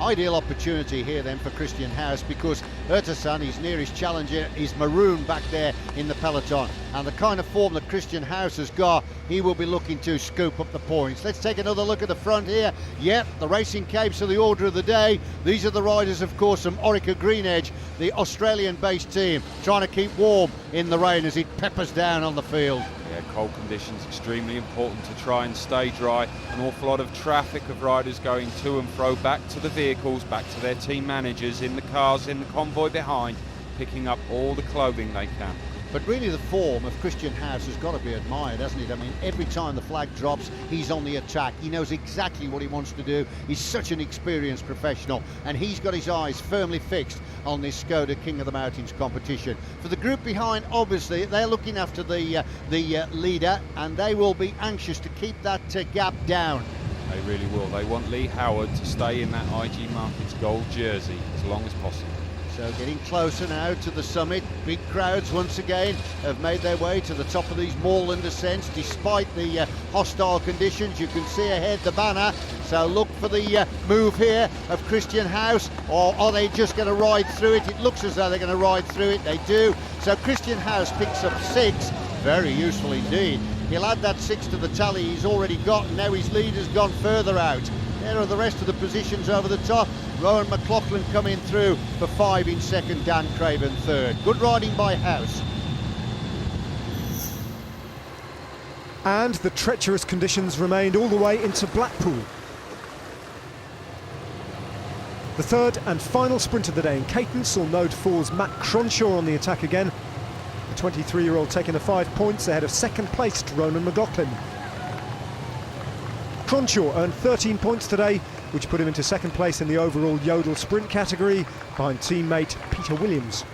Ideal opportunity here then for Christian Haas, because Ertasan, his nearest challenger, is marooned back there in the peloton, and the kind of form that Christian Haas has got, he will be looking to scoop up the points. Let's take another look at the front here. Yep, the Racing Capes are the order of the day. These are the riders, of course, from Orica GreenEDGE, the Australian-based team, trying to keep warm in the rain as it peppers down on the field. Yeah, cold conditions extremely important to try and stay dry. An awful lot of traffic of riders going to and fro, back to the vehicles, back to their team managers, in the cars, in the convoy behind, picking up all the clothing they can. But really the form of Christian Haas has got to be admired, hasn't it? I mean, every time the flag drops, he's on the attack. He knows exactly what he wants to do. He's such an experienced professional, and he's got his eyes firmly fixed on this Skoda King of the Mountains competition. For the group behind, obviously, they're looking after the leader, and they will be anxious to keep that gap down. They really will. They want Leigh Howard to stay in that IG Markets gold jersey as long as possible. So getting closer now to the summit. Big crowds once again have made their way to the top of these moorland ascents despite the hostile conditions. You can see ahead the banner, so look for the move here of Christian Haas, or are they just going to ride through it? It looks as though they're going to ride through it. They do. So Christian Haas picks up 6, very useful indeed. He'll add that 6 to the tally he's already got, and now his lead has gone further out. There are the rest of the positions over the top. Rowan McLaughlin coming through for 5 in second, Dan Craven third. Good riding by Haas. And the treacherous conditions remained all the way into Blackpool. The third and final sprint of the day in Caton saw Node 4's Matt Cronshaw on the attack again. The 23-year-old taking the 5 points ahead of second-placed Ronan McLaughlin. Cronshaw earned 13 points today, which put him into second place in the overall Yodel sprint category, behind teammate Peter Williams.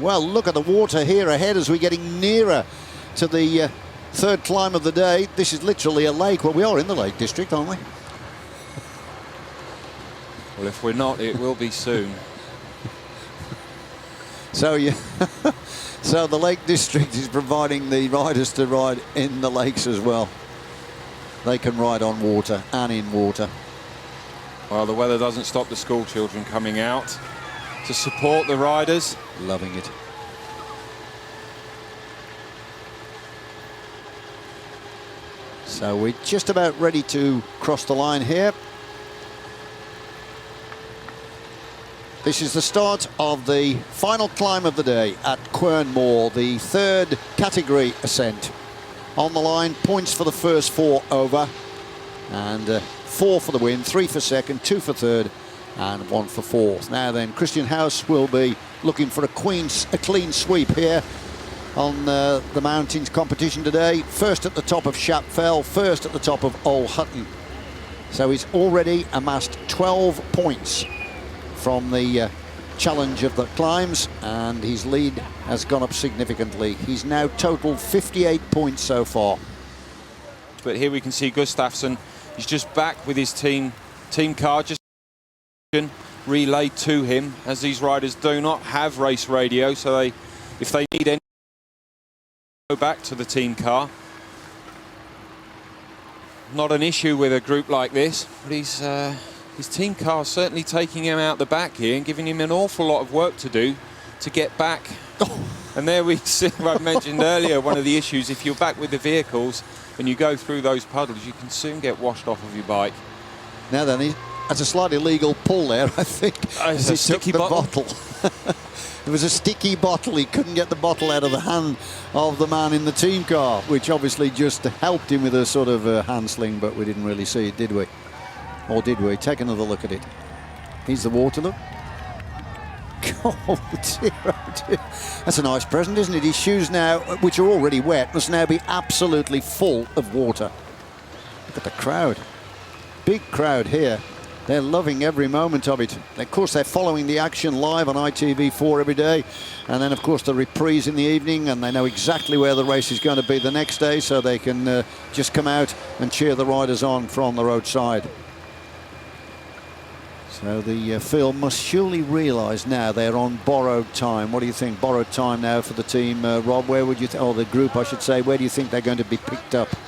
Well, look at the water here ahead as we're getting nearer to the third climb of the day. This is literally a lake. Well, we are in the Lake District, aren't we? Well, if we're not, it will be soon. So so the Lake District is providing the riders to ride in the lakes as well. They can ride on water and in water. Well, the weather doesn't stop the school children coming out to support the riders. Loving it. So we're just about ready to cross the line here. This is the start of the final climb of the day at Quernmore, the third category ascent. On the line, points for the first 4 over, and 4 for the win, 3 for second, 2 for third, and 1 for fourth. Now then, Christian Haas will be looking for a clean sweep here on the mountains competition today. First at the top of Shapfell, first at the top of Old Hutton. So he's already amassed 12 points from the challenge of the climbs, and his lead has gone up significantly. He's now totaled 58 points so far. But here we can see Gustafsson. He's just back with his team car, just relayed to him, as these riders do not have race radio, so if they need any, go back to the team car. Not an issue with a group like this, but his team car is certainly taking him out the back here and giving him an awful lot of work to do to get back. And there we see, I mentioned earlier, one of the issues, if you're back with the vehicles and you go through those puddles, you can soon get washed off of your bike. Now then, that's a slightly illegal pull there, I think. It's a sticky bottle. It was a sticky bottle. He couldn't get the bottle out of the hand of the man in the team car, which obviously just helped him with a sort of hand sling, but we didn't really see it, did we? Or did we? Take another look at it. Here's the water, look. Oh dear, oh dear. That's a nice present, isn't it? His shoes now, which are already wet, must now be absolutely full of water. Look at the crowd. Big crowd here. They're loving every moment of it. Of course, they're following the action live on ITV4 every day. And then, of course, the reprise in the evening. And they know exactly where the race is going to be the next day, so they can just come out and cheer the riders on from the roadside. So the field must surely realise now they're on borrowed time. What do you think? Borrowed time now for the team, Rob? Where would you or the group, I should say, where do you think they're going to be picked up?